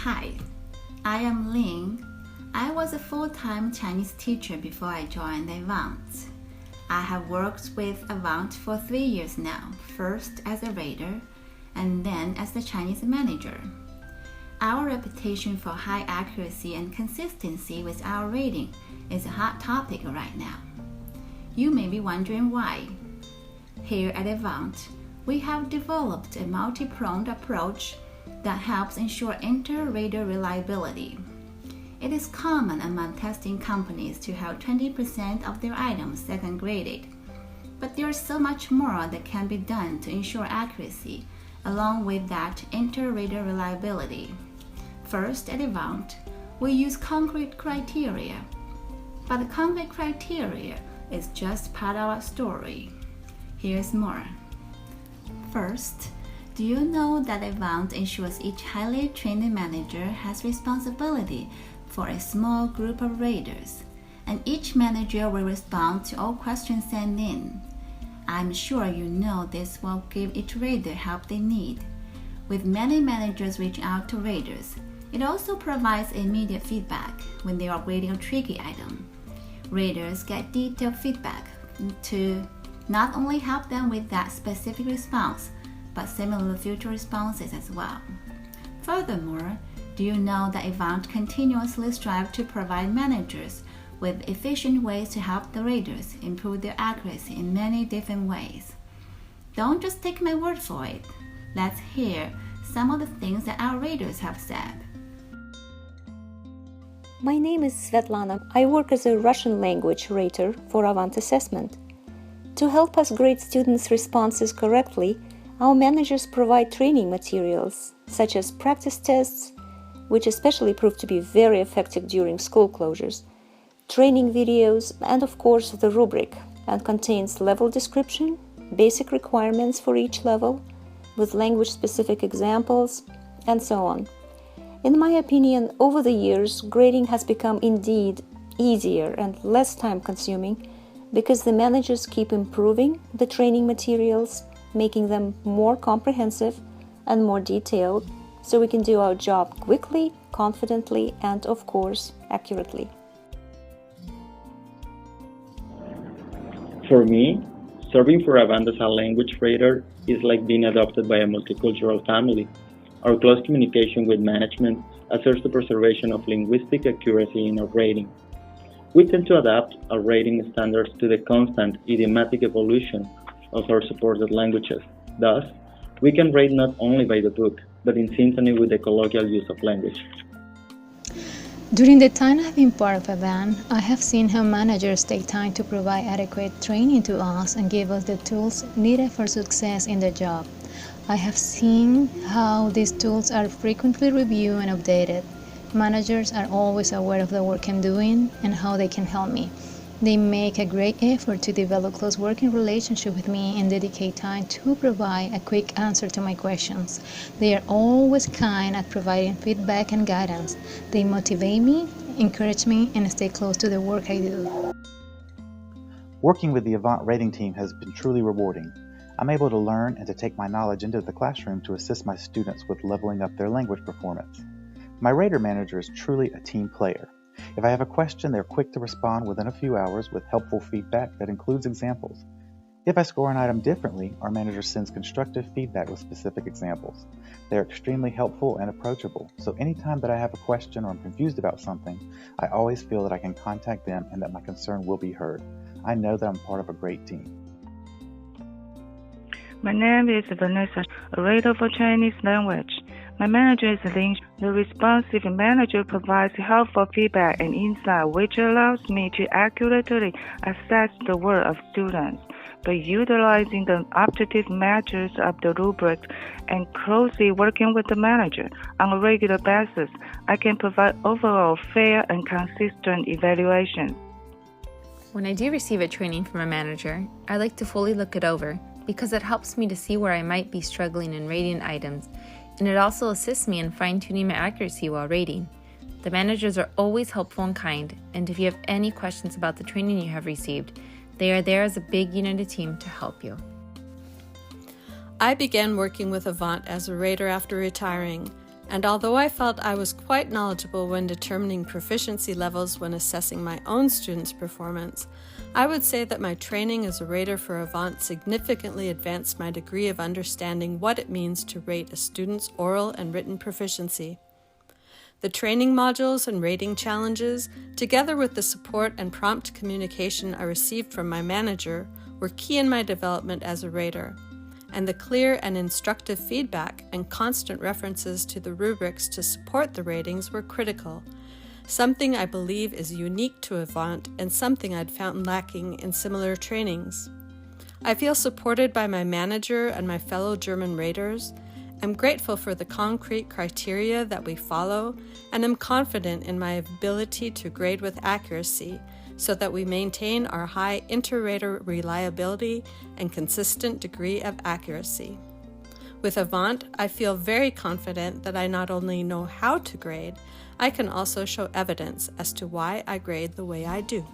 Hi, I am Ling. I was a full-time Chinese teacher before I joined Avant. I have worked with Avant for 3 years now, first as a rater and then as the Chinese manager. Our reputation for high accuracy and consistency with our rating is a hot topic right now. You may be wondering why. Here at Avant, we have developed a multi-pronged approach that helps ensure inter-rater reliability. It is common among testing companies to have 20% of their items second graded, but there is so much more that can be done to ensure accuracy, along with that inter-rater reliability. First, at Avant, we use concrete criteria, but the concrete criteria is just part of our story. Here's more. First, do you know that Avant ensures each highly trained manager has responsibility for a small group of raters, and each manager will respond to all questions sent in. I'm sure you know this will give each rater help they need. With many managers reaching out to raters, it also provides immediate feedback when they are grading a tricky item. Raters get detailed feedback to not only help them with that specific response, but similar future responses as well. Furthermore, do you know that Avant continuously strives to provide managers with efficient ways to help the raters improve their accuracy in many different ways? Don't just take my word for it. Let's hear some of the things that our raters have said. My name is Svetlana. I work as a Russian language rater for Avant Assessment. To help us grade students' responses correctly, our managers provide training materials, such as practice tests, which especially prove to be very effective during school closures, training videos, and of course the rubric, and contains level description, basic requirements for each level, with language-specific examples, and so on. In my opinion, over the years, grading has become indeed easier and less time-consuming because the managers keep improving the training materials, making them more comprehensive and more detailed, so we can do our job quickly, confidently, and of course, accurately. For me, serving for Avant as a language rater is like being adopted by a multicultural family. Our close communication with management assures the preservation of linguistic accuracy in our rating. We tend to adapt our rating standards to the constant idiomatic evolution of our supported languages. Thus, we can rate not only by the book, but in symphony with the colloquial use of language. During the time I've been part of Avant, I have seen how managers take time to provide adequate training to us and give us the tools needed for success in the job. I have seen how these tools are frequently reviewed and updated. Managers are always aware of the work I'm doing and how they can help me. They make a great effort to develop close working relationship with me and dedicate time to provide a quick answer to my questions. They are always kind at providing feedback and guidance. They motivate me, encourage me, and stay close to the work I do. Working with the Avant rating team has been truly rewarding. I'm able to learn and to take my knowledge into the classroom to assist my students with leveling up their language performance. My rater manager is truly a team player. If I have a question, they're quick to respond within a few hours with helpful feedback that includes examples. If I score an item differently, our manager sends constructive feedback with specific examples. They're extremely helpful and approachable, so anytime that I have a question or I'm confused about something, I always feel that I can contact them and that my concern will be heard. I know that I'm part of a great team. My name is Vanessa, a rater for Chinese language. My manager is Ling. The responsive manager provides helpful feedback and insight, which allows me to accurately assess the work of students. By utilizing the objective measures of the rubric and closely working with the manager on a regular basis, I can provide overall fair and consistent evaluation. When I do receive a training from a manager, I like to fully look it over because it helps me to see where I might be struggling in rating items, and it also assists me in fine-tuning my accuracy while rating. The managers are always helpful and kind, and if you have any questions about the training you have received, they are there as a big united team to help you. I began working with Avant as a rater after retiring, And although I felt I was quite knowledgeable when determining proficiency levels when assessing my own students' performance, I would say that my training as a rater for Avant significantly advanced my degree of understanding what it means to rate a student's oral and written proficiency. The training modules and rating challenges, together with the support and prompt communication I received from my manager, were key in my development as a rater. And the clear and instructive feedback and constant references to the rubrics to support the ratings were critical, something I believe is unique to Avant and something I'd found lacking in similar trainings. I feel supported by my manager and my fellow German raters. I'm grateful for the concrete criteria that we follow, and am confident in my ability to grade with accuracy so that we maintain our high inter-rater reliability and consistent degree of accuracy. With Avant, I feel very confident that I not only know how to grade, I can also show evidence as to why I grade the way I do.